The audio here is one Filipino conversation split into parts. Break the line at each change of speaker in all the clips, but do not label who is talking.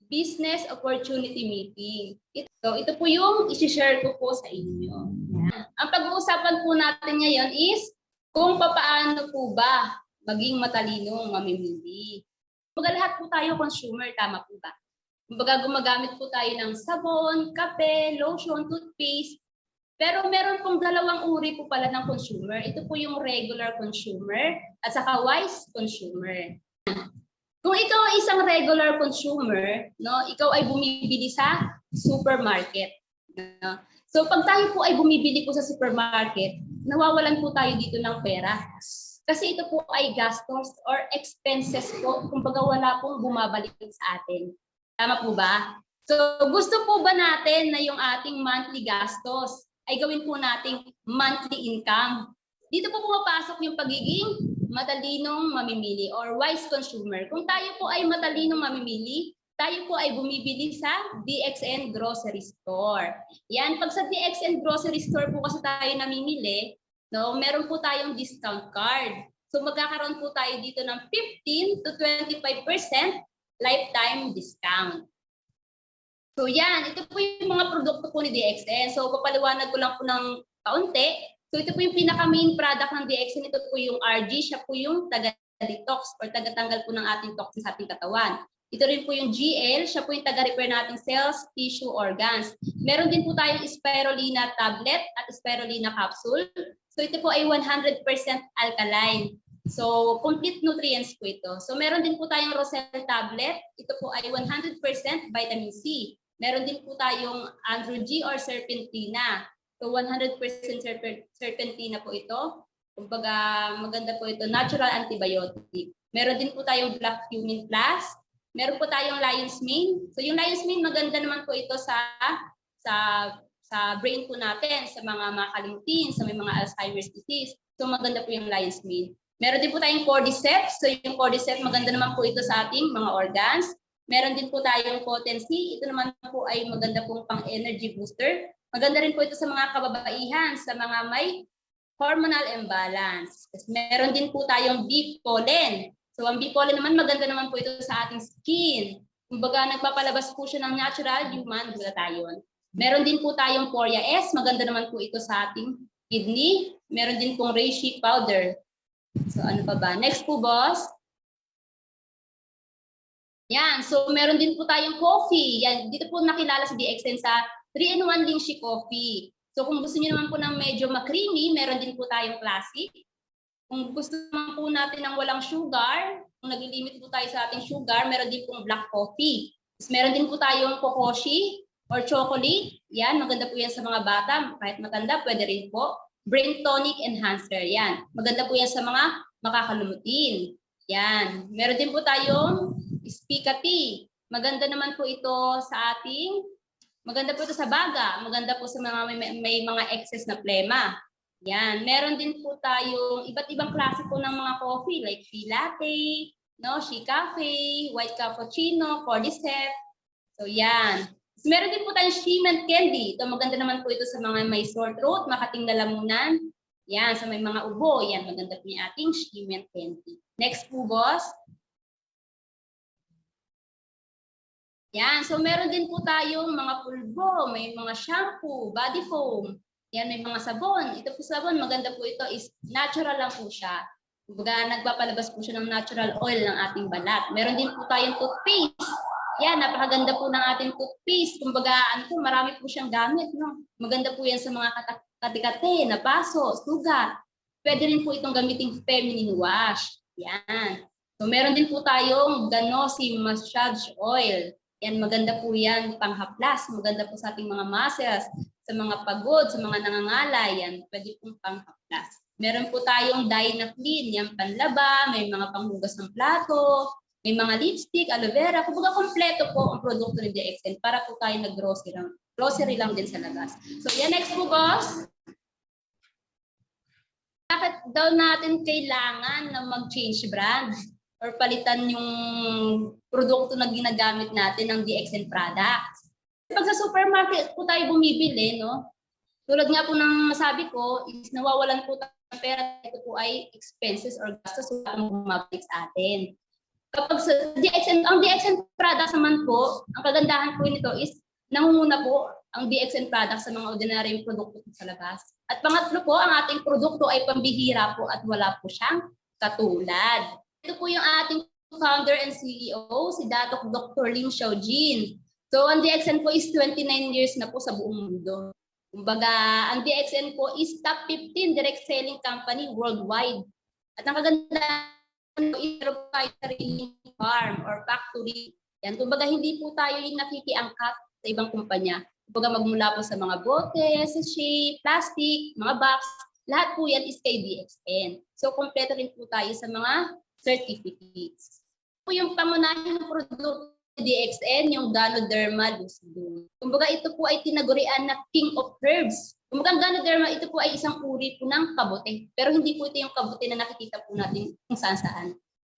Business Opportunity Meeting. Ito po yung isi-share ko po sa inyo. Ang pag-uusapan po natin ngayon is kung paano po ba maging matalinong mamimili. Kumbaga lahat po tayo consumer, tama po ba? Kumbaga gumagamit po tayo ng sabon, kape, lotion, toothpaste. Pero meron pong dalawang uri po pala ng consumer. Ito po yung regular consumer at saka wise consumer. Kung ikaw ay isang regular consumer, no, ikaw ay bumibili sa supermarket. No? So pag tayo po ay bumibili po sa supermarket, nawawalan po tayo dito ng pera. Kasi ito po ay gastos or expenses po, kumbaga wala pong bumabalik sa atin. Tama po ba? So gusto po ba natin na yung ating monthly gastos ay gawin po nating monthly income? Dito po pumapasok yung pagiging matalinong mamimili or wise consumer. Kung tayo po ay matalinong mamimili, tayo po ay bumibili sa DXN Grocery Store. Yan, pag sa DXN Grocery Store po kasi tayo namimili, no, meron po tayong discount card. So magkakaroon po tayo dito ng 15 to 25% lifetime discount. So yan, ito po yung mga produkto po ni DXN. So papaliwanag ko lang po ng kaunti. So ito po yung pinaka-main product ng DXN. Ito po yung RG. Siya po yung taga-detox or taga-tanggal po ng ating toxins sa ating katawan. Ito rin po yung GL. Siya po yung taga-repair nating cells, tissue, organs. Meron din po tayong spirulina tablet at spirulina capsule. So ito po ay 100% alkaline. So complete nutrients po ito. So meron din po tayong Rosel tablet. Ito po ay 100% vitamin C. Meron din po tayong Andro G or serpentina. So 100% serpentina po ito. Kumbaga maganda po ito, natural antibiotic. Meron din po tayong Black Cumin Plus. Meron po tayong Lion's Mane. So yung Lion's Mane maganda naman po ito sa brain po natin, sa mga makalimutin, sa may mga Alzheimer's disease. So maganda po yung Lion's Mane. Meron din po tayong Cordyceps. So yung Cordyceps maganda naman po ito sa ating mga organs. Meron din po tayong Potency. Ito naman po ay maganda pong pang-energy booster. Maganda rin po ito sa mga kababaihan, sa mga may hormonal imbalance. Meron din po tayong bee pollen. So ang bee pollen naman, maganda naman po ito sa ating skin. Kumbaga nagpapalabas po siya ng natural human glutathione. Meron din po tayong Poria S. Maganda naman po ito sa ating kidney. Meron din pong reishi powder. So ano pa ba? Next po, boss. Yan. So meron din po tayong coffee. Yan. Dito po nakilala si DXN sa 3-in-1 Lychee Coffee. So kung gusto niyo naman po ng medyo ma-creamy, meron din po tayong classic. Kung gusto naman po natin ng walang sugar, kung nag-limit po tayo sa ating sugar, meron din pong black coffee. Tapos meron din po tayong kokoshi or chocolate. Yan, maganda po yan sa mga bata. Kahit matanda, pwede rin po. Brain tonic enhancer. Yan. Maganda po yan sa mga makakalumutin. Yan. Meron din po tayong Spica Tea. Maganda naman po ito sa ating maganda po ito sa baga, maganda po sa mga may mga excess na plema. Yan, meron din po tayong iba't ibang klase po ng mga coffee like tea latte, no, She Cafe, white cappuccino, cordyceps. So yan. So, meron din po tayong She Mint Candy. Ito maganda naman po ito sa mga may sore throat, makating lalamunan. Yan, sa may mga ubo, yan maganda po yung ating She Mint Candy. Next po, boss. Yan, so meron din po tayong mga pulbo, may mga shampoo, body foam, yan may mga sabon. Ito po sabon, maganda po ito, is natural lang po siya. Kumbaga nagpapalabas po siya ng natural oil ng ating balat. Meron din po tayong toothpaste. Yan, napakaganda po ng ating toothpaste. Kumbaga ano po, marami po siyang gamit, no? Maganda po yan sa mga katikate, napaso, sugat. Pwede rin po itong gamitin feminine wash. Yan. So meron din po tayong Ganosi massage oil. Yan, maganda po yan, panghaplas. Maganda po sa ating mga muscles, sa mga pagod, sa mga nangangalay. Yan, pwede pong panghaplas. Meron po tayong dye na clean. Yan, panlaba, may mga panghugas ng plato, may mga lipstick, aloe vera. Kumbaga kompleto po ang produkto ni DXN para po tayo nag-grocery lang din sa labas. So yan, next po, boss. Bakit daw natin kailangan na mag-change brand? Or palitan yung produkto na ginagamit natin ng DXN products. Pag sa supermarket po tayo bumibili, no? Tulad nga po ng masabi ko, is nawawalan po tayo ng pera. Ito po ay expenses or gastos na bumabalik sa atin. Kapag sa DXN, ang DXN products naman po, ang kagandahan po nito is nangunguna po ang DXN products sa mga ordinaryong produkto sa labas. At pangatlo po, ang ating produkto ay pambihira po at wala po siyang katulad. Ito po yung ating founder and CEO, si Dato Dr. Lin Xiaojin. So, ang DXN po is 29 years na po sa buong mundo. Kumbaga, ang DXN po is top 15 direct selling company worldwide. At ang kagandahan po tayo sariling farm or factory. Yan, kumbaga hindi po tayo yung nakikiangkat sa ibang kumpanya. Kumbaga magmula po sa mga bote, sachet, plastic, mga box, lahat po yan is kay DXN. So, kompleto rin po tayo sa mga certificates. Po yung pangunahing produkto DXN, yung Ganoderma lucidum. Kumbaga ito po ay tinagurian na King of Herbs. Kumbaga Ganoderma, ito po ay isang uri po ng kabote. Pero hindi po ito yung kabote na nakikita po natin kung saan-saan.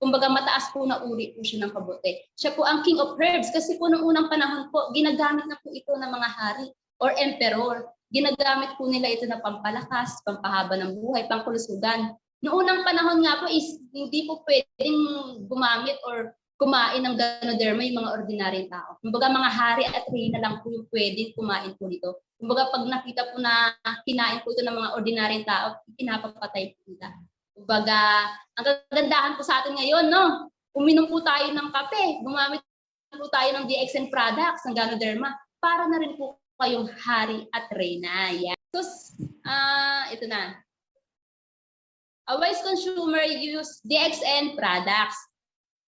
Kumbaga mataas po na uri po siya ng kabote. Siya po ang King of Herbs kasi po noong unang panahon po, ginagamit na po ito ng mga hari or emperor. Ginagamit po nila ito na pampalakas, pampahaba ng buhay, pangkulusugan. Noong unang panahon nga po is hindi po pwedeng gumamit or kumain ng Ganoderma yung mga ordinaryong tao. Kumbaga mga hari at reyna lang po yung pwedeng kumain po nito. Kumbaga pag nakita po na kinain po ito ng mga ordinaryong tao, pinapapatay po nila. Kumbaga, ang kagandahan po sa atin ngayon, no? Uminom po tayo ng kape, gumamit po tayo ng DXN products, ng Ganoderma, para na rin po kayong hari at reyna. Yeah. So, ito na. A wise consumer use DXN products.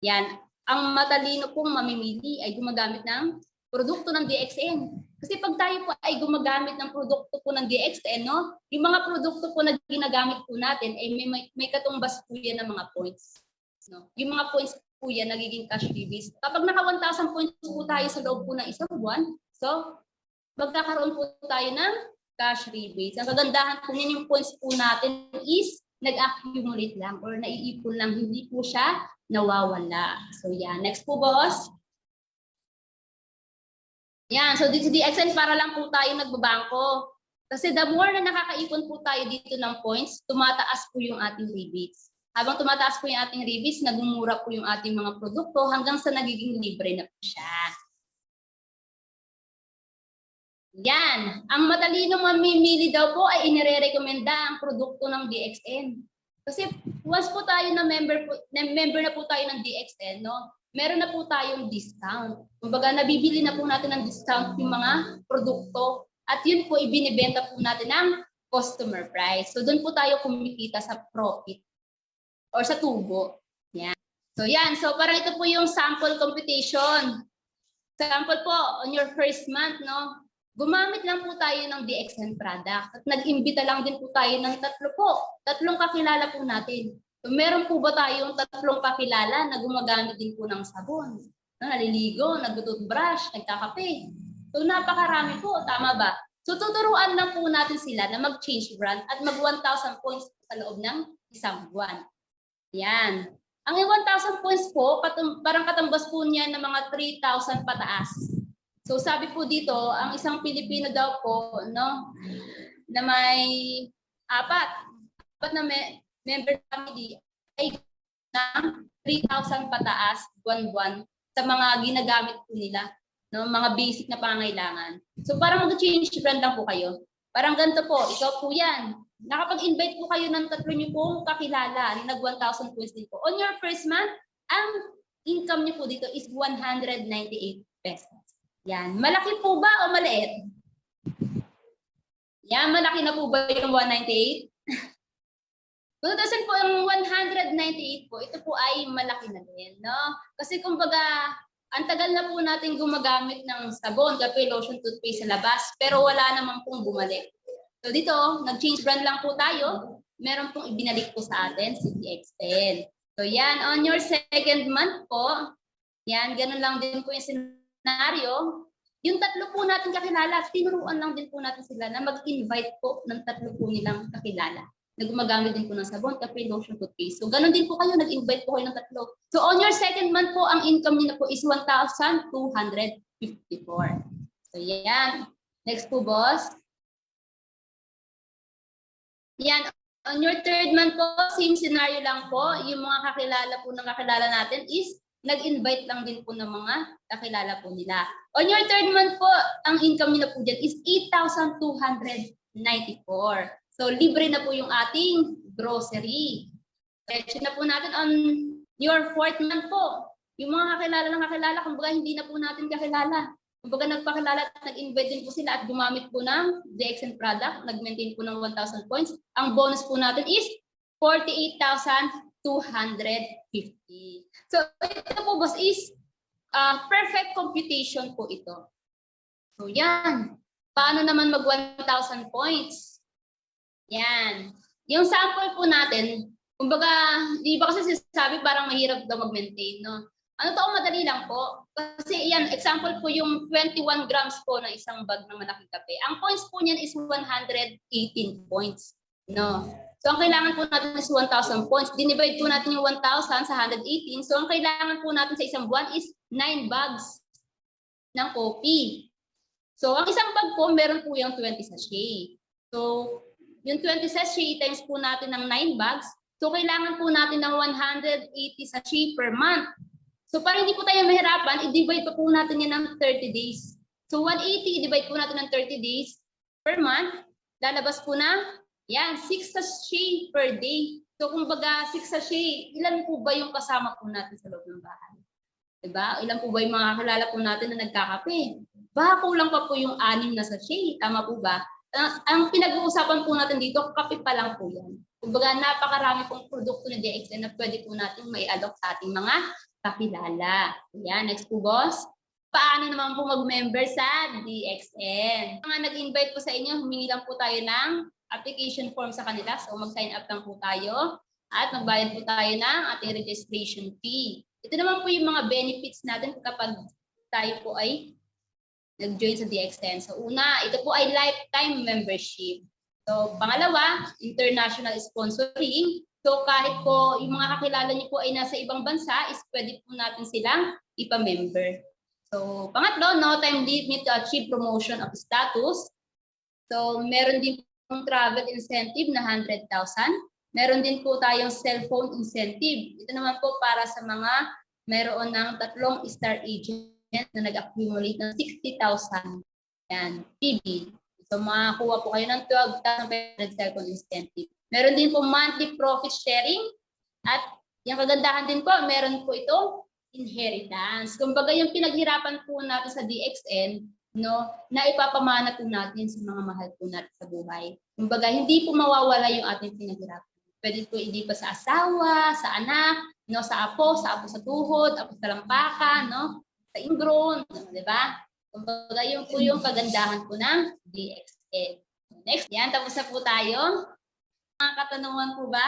Yan. Ang matalino pong mamimili ay gumagamit ng produkto ng DXN. Kasi pag tayo po ay gumagamit ng produkto po ng DXN, no, yung mga produkto po na ginagamit po natin ay may katumbas po yan ng mga points. No? Yung mga points po yan nagiging cash rebates. Kapag naka 1,000 points po tayo sa loob po ng isang buwan, so magkakaroon po tayo ng cash rebates. Ang kagandahan po niyan yung points po natin is nag-accumulate lang or naiipon lang, hindi po siya nawawala. So yan, next po boss. Yan, so dito DXN para lang po tayo nagbabangko. Kasi the more na nakakaipon po tayo dito ng points, tumataas po yung ating rebates. Habang tumataas po yung ating rebates, nagmumura po yung ating mga produkto hanggang sa nagiging libre na po siya. Yan, ang matalinong mamimili daw po ay inirerekomenda ang produkto ng DXN. Kasi once po tayo na member na po tayo ng DXN, no, meron na po tayong discount. Kumbaga nabibili na po natin ng discount yung mga produkto at yun po ibinibenta po natin ng customer price. So doon po tayo kumikita sa profit or sa tubo. Yan. So yan, so parang ito po yung sample computation. Sample po on your first month, no? Gumamit lang po tayo ng DXN product at nag-imbita lang din po tayo ng tatlong kakilala po natin. So, meron po ba tayong tatlong kakilala na gumagamit din po ng sabon, naliligo, nag-toothbrush, nagkakape? So napakarami po, tama ba? So tuturuan lang po natin sila na mag-change brand at mag 1,000 points sa loob ng isang buwan. Yan. Ang 1,000 points po, parang katambas po niya ng mga 3,000 pataas. So sabi po dito, ang isang Pilipino daw po, no, na may apat na member family ay ng 3,000 pataas buwan-buwan sa mga ginagamit po nila, no, mga basic na pangangailangan. So parang mag-change brand lang po kayo. Parang ganito po, ikaw po yan. Nakapag-invite po kayo ng tatlo niyo pong kakilala na nag 1,000 points din po. On your first month, ang income niyo po dito is 198 pesos. Yan. Malaki po ba o maliit? Yan, malaki na po ba yung 198? Kung tutusin po ang 198 po, ito po ay malaki na din, no? Kasi kumbaga, ang tagal na po natin gumagamit ng sabon, kape, lotion, toothpaste sa labas, pero wala naman pong bumalik. So dito, nag-change brand lang po tayo, meron pong ibinalik po sa atin si DXN. So yan, on your second month po, yan, ganun lang din po yung scenario. Yung tatlo po natin kakilala, tinuruan lang din po natin sila na mag-invite po ng tatlo po nilang kakilala na gumagamit din po ng sabon, kape, lotion, toothpaste. So, ganun din po kayo, nag-invite po kayo ng tatlo. So, on your second month po, ang income niyo na po is 1,254. So, yan. Next po, boss. Yan. On your third month po, same scenario lang po. Yung mga kakilala po ng kakilala natin is nag-invite lang din po ng mga kakilala po nila. On your third month po, ang income niyo na po dyan is 8,294. So, libre na po yung ating grocery. Diretso na po natin on your fourth month po. Yung mga kakilala ng kakilala, kumbaga hindi na po natin kakilala. Kumbaga nagpakilala at nag-invite din po sila at gumamit po ng DXN product, nag-maintain po ng 1,000 points. Ang bonus po natin is 48,250. So, ito po boss is perfect computation po ito. So, yan. Paano naman mag 1,000 points? Yan. Yung sample po natin, kumbaga, di ba kasi sinasabi parang mahirap daw mag-maintain, no? Ano to, madali lang po. Kasi yan, example po yung 21 grams po ng isang bag ng malaking kape. Ang points po niyan is 118 points. No? So, ang kailangan po natin is 1,000 points. Dinivide po natin yung 1,000 sa 118. So, ang kailangan po natin sa isang buwan is 9 bags ng coffee. So, ang isang bag po, meron po yung 20 sachet. So, yung 20 sachet times po natin ng 9 bags. So, kailangan po natin ng 180 sachet per month. So, para hindi po tayo mahirapan, i-divide po natin yan ng 30 days. So, 180, i-divide po natin ng 30 days per month. Lalabas po na, yan, 6 sachet per day. So, kung baga 6 sachet, ilan po ba yung kasama po natin sa loob ng bahay? Diba? Ilan po ba yung mga kakilala po natin na nagkakape? Baka kulang pa po yung 6 na sachet. Tama po ba? Ang pinag-uusapan po natin dito, kape pa lang po yan. Kumbaga, napakarami pong produkto na DXN na pwede po natin mai-alok sa ating mga kakilala. Yan, next po boss. Paano naman po mag-member sa DXN? Mga nag-invite po sa inyo, humingi lang po tayo ng application form sa kanila. So mag-sign up lang po tayo at magbayad po tayo ng ating registration fee. Ito naman po yung mga benefits natin kapag tayo po ay nag-join sa DXN. So una, ito po ay lifetime membership. So pangalawa, international sponsoring. So kahit po yung mga kakilala niyo po ay nasa ibang bansa, is pwede po natin silang ipa-member. So pangatlo, no time limit to achieve promotion of status. So meron din pong travel incentive na 100,000. Meron din po tayong cellphone incentive. Ito naman po para sa mga meron ng 3 star agent na nag-accumulate ng 60,000. Yan, PB. So makakuha po kayo ng 12,000 cellphone incentive. Meron din po monthly profit sharing at yung kagandahan din po, meron po ito inheritance. Kumbaga yung pinaghirapan po natin sa DXN, no, na ipapamana po natin sa mga mahal po natin sa buhay. Kumbaga hindi po mawawala yung ating pinaghirapan. Pwede po hindi pa sa asawa, sa anak, no, sa apo sa tuhod, apo sa lampakan, no, sa ingrown, no, di ba? Kumbaga yung po yung kagandahan po ng DXN. Next, yan, tapos na po tayo. Mga katanungan po ba?